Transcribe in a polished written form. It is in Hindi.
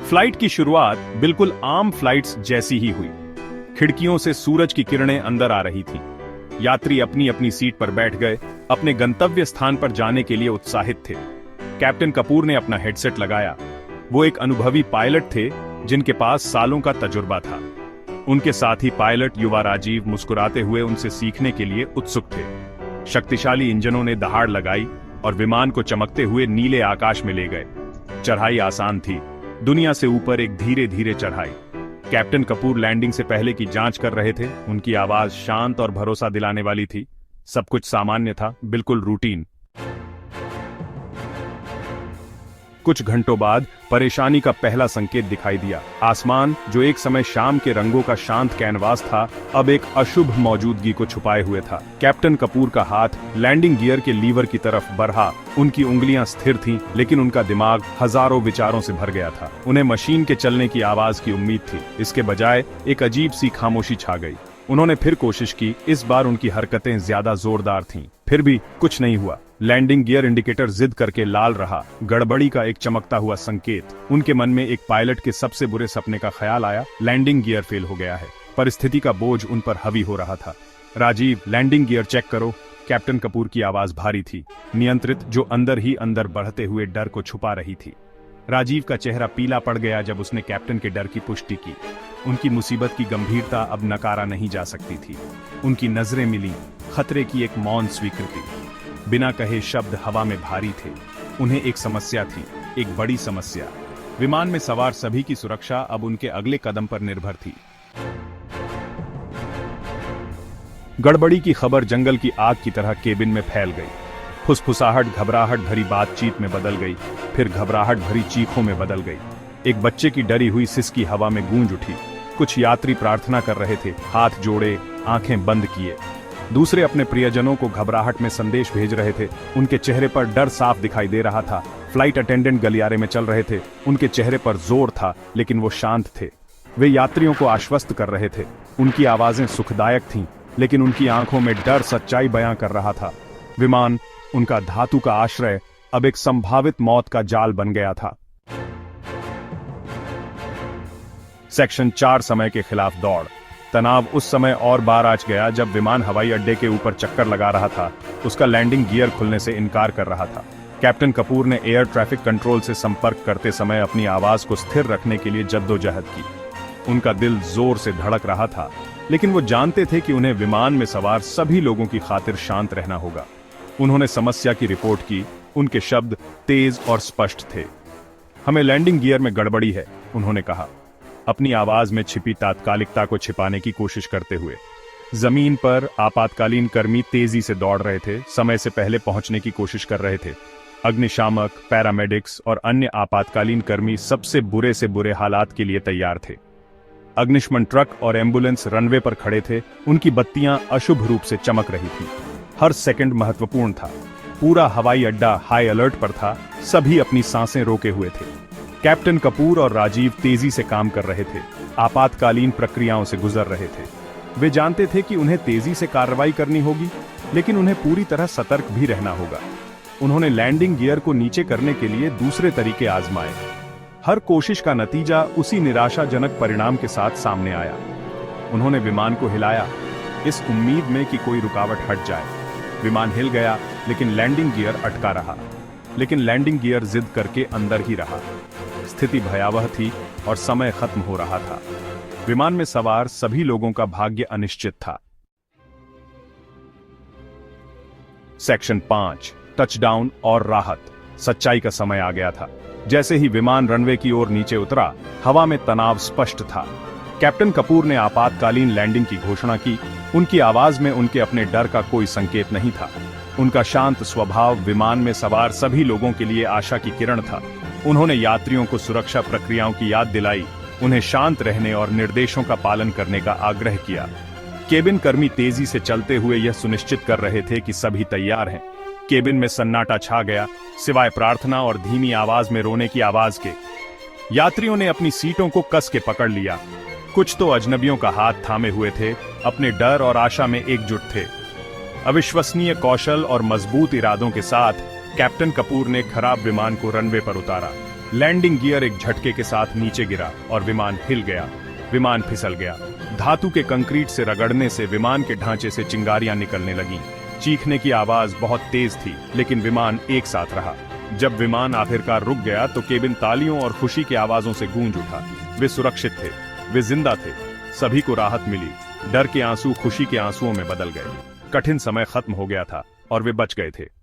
फ्लाइट की शुरुआत बिल्कुल आम फ्लाइट्स जैसी ही हुई। खिड़कियों से सूरज की किरणें अंदर आ रही थीं। यात्री अपनी अपनी सीट पर बैठ गए, अपने गंतव्य स्थान पर जाने के लिए उत्साहित थे। कैप्टन कपूर ने अपना हेडसेट लगाया। वो एक अनुभवी पायलट थे जिनके पास सालों का तजुर्बा था। उनके साथी पायलट युवा राजीव मुस्कुराते हुए उनसे सीखने के लिए उत्सुक थे। शक्तिशाली इंजनों ने दहाड़ लगाई और विमान को चमकते हुए नीले आकाश में ले गए। चढ़ाई आसान थी, दुनिया से ऊपर एक धीरे धीरे चढ़ाई। कैप्टन कपूर लैंडिंग से पहले की जांच कर रहे थे। उनकी आवाज शांत और भरोसा दिलाने वाली थी। सब कुछ सामान्य था, बिल्कुल रूटीन। कुछ घंटों बाद परेशानी का पहला संकेत दिखाई दिया। आसमान, जो एक समय शाम के रंगों का शांत कैनवास था, अब एक अशुभ मौजूदगी को छुपाए हुए था। कैप्टन कपूर का हाथ लैंडिंग गियर के लीवर की तरफ बढ़ा। उनकी उंगलियां स्थिर थीं, लेकिन उनका दिमाग हजारों विचारों से भर गया था। उन्हें मशीन के चलने की आवाज की उम्मीद थी, इसके बजाय एक अजीब सी खामोशी छा गई। उन्होंने फिर कोशिश की। इस बार उनकी हरकतें ज्यादा जोरदार थीं। फिर भी कुछ नहीं हुआ। लैंडिंग गियर इंडिकेटर जिद करके लाल रहा। गड़बड़ी का एक चमकता हुआ संकेत। उनके मन में एक पायलट के सबसे बुरे सपने का ख्याल आया। लैंडिंग गियर फेल हो गया है। परिस्थिति का बोझ उन पर हावी हो रहा था। राजीव, लैंडिंग गियर चेक करो। कैप्टन कपूर की आवाज भारी थी, नियंत्रित, जो अंदर ही अंदर बढ़ते हुए डर को छुपा रही थी। राजीव का चेहरा पीला पड़ गया जब उसने कैप्टन के डर की पुष्टि की। उनकी मुसीबत की गंभीरता अब नकारा नहीं जा सकती थी। उनकी नजरें मिली, खतरे की एक मौन स्वीकृति। बिना कहे शब्द हवा में भारी थे। उन्हें एक समस्या थी, एक बड़ी समस्या। विमान में सवार सभी की सुरक्षा अब उनके अगले कदम पर निर्भर थी। गड़बड़ी की खबर जंगल की आग की तरह केबिन में फैल गई। फुसफुसाहट घबराहट भरी बातचीत में बदल गई, फिर घबराहट भरी चीखों में बदल गई। एक बच्चे की डरी हुई सिसकी हवा में गूंज उठी। कुछ यात्री प्रार्थना कर रहे थे, हाथ जोड़े, आंखें बंद किए। दूसरे अपने प्रियजनों को घबराहट में संदेश भेज रहे थे। उनके चेहरे पर डर साफ दिखाई दे रहा था। फ्लाइट अटेंडेंट गलियारे में चल रहे थे। उनके चेहरे पर जोर था, लेकिन वो शांत थे। वे यात्रियों को आश्वस्त कर रहे थे। उनकी आवाजें सुखदायक थीं, लेकिन उनकी आंखों में डर सच्चाई बयां कर रहा था। विमान, उनका धातु का आश्रय, अब एक संभावित मौत का जाल बन गया था। सेक्शन 4 समय के खिलाफ दौड़। तनाव उस समय और बार आच गया जब विमान हवाई अड्डे के ऊपर चक्कर लगा रहा था। उसका लैंडिंग गियर खुलने से इनकार कर रहा था। कैप्टन कपूर ने एयर ट्रैफिक कंट्रोल से संपर्क करते समय अपनी आवाज को स्थिर रखने के लिए जद्दोजहद की। उनका दिल जोर से धड़क रहा था, लेकिन वो जानते थे कि उन्हें विमान में सवार सभी लोगों की खातिर शांत रहना होगा। उन्होंने समस्या की रिपोर्ट की। उनके शब्द तेज और स्पष्ट थे। हमें लैंडिंग गियर में गड़बड़ी है, उन्होंने कहा, अपनी आवाज में छिपी तात्कालिकता को छिपाने की कोशिश करते हुए। जमीन पर आपातकालीन कर्मी तेजी से दौड़ रहे थे, समय से पहले पहुंचने की कोशिश कर रहे थे। अग्निशामक, पैरामेडिक्स और अन्य आपातकालीन कर्मी सबसे बुरे से बुरे हालात के लिए तैयार थे। अग्निशमन ट्रक और एम्बुलेंस रनवे पर खड़े थे। उनकी बत्तियां अशुभ रूप से चमक रही थीं। हर सेकंड महत्वपूर्ण था। पूरा हवाई अड्डा हाई अलर्ट पर था। सभी अपनी सांसें रोके हुए थे। कैप्टन कपूर और राजीव तेजी से काम कर रहे थे, आपातकालीन प्रक्रियाओं से गुजर रहे थे। वे जानते थे कि उन्हें तेजी से कार्रवाई करनी होगी, लेकिन उन्हें पूरी तरह सतर्क भी रहना होगा। उन्होंने लैंडिंग गियर को नीचे करने के लिए दूसरे तरीके आजमाए। हर कोशिश का नतीजा उसी निराशाजनक परिणाम के साथ सामने आया। उन्होंने विमान को हिलाया, इस उम्मीद में कि कोई रुकावट हट जाए। विमान हिल गया, लेकिन लैंडिंग गियर अटका रहा। लेकिन लैंडिंग गियर जिद करके अंदर ही रहा। स्थिति भयावह थी और समय खत्म हो रहा था। विमान में सवार सभी लोगों का भाग्य अनिश्चित था। सेक्शन 5, टचडाउन और राहत। सच्चाई का समय आ गया था। जैसे ही विमान रनवे की ओर नीचे उतरा, हवा में तनाव स्पष्ट था। कैप्टन कपूर ने आपातकालीन लैंडिंग की घोषणा की। उनकी आवाज में उनके अपने डर का कोई संकेत नहीं था। उनका शांत स्वभाव विमान में सवार सभी लोगों के लिए आशा की किरण था। उन्होंने यात्रियों को सुरक्षा प्रक्रियाओं की याद दिलाई, उन्हें शांत रहने और निर्देशों का पालन करने का आग्रह किया। केबिन कर्मी तेजी से चलते हुए यह सुनिश्चित कर रहे थे कि सभी तैयार हैं। केबिन में सन्नाटा छा गया, सिवाय प्रार्थना और धीमी आवाज में रोने की आवाज के। यात्रियों ने अपनी सीटों को कस के पकड़ लिया। कुछ तो अजनबियों का हाथ थामे हुए थे, अपने डर और आशा में एकजुट थे। अविश्वसनीय कौशल और मजबूत इरादों के साथ कैप्टन कपूर ने खराब विमान को रनवे पर उतारा। लैंडिंग गियर एक झटके के साथ नीचे गिरा और विमान हिल गया। विमान फिसल गया। धातु के कंक्रीट से रगड़ने से विमान के ढांचे से चिंगारियां निकलने लगीं। चीखने की आवाज बहुत तेज थी, लेकिन विमान एक साथ रहा। जब विमान आखिरकार रुक गया तो केबिन तालियों और खुशी की आवाजों से गूंज उठा। वे सुरक्षित थे, वे जिंदा थे। सभी को राहत मिली। डर के आंसू खुशी के आंसुओं में बदल गए। कठिन समय खत्म हो गया था और वे बच गए थे।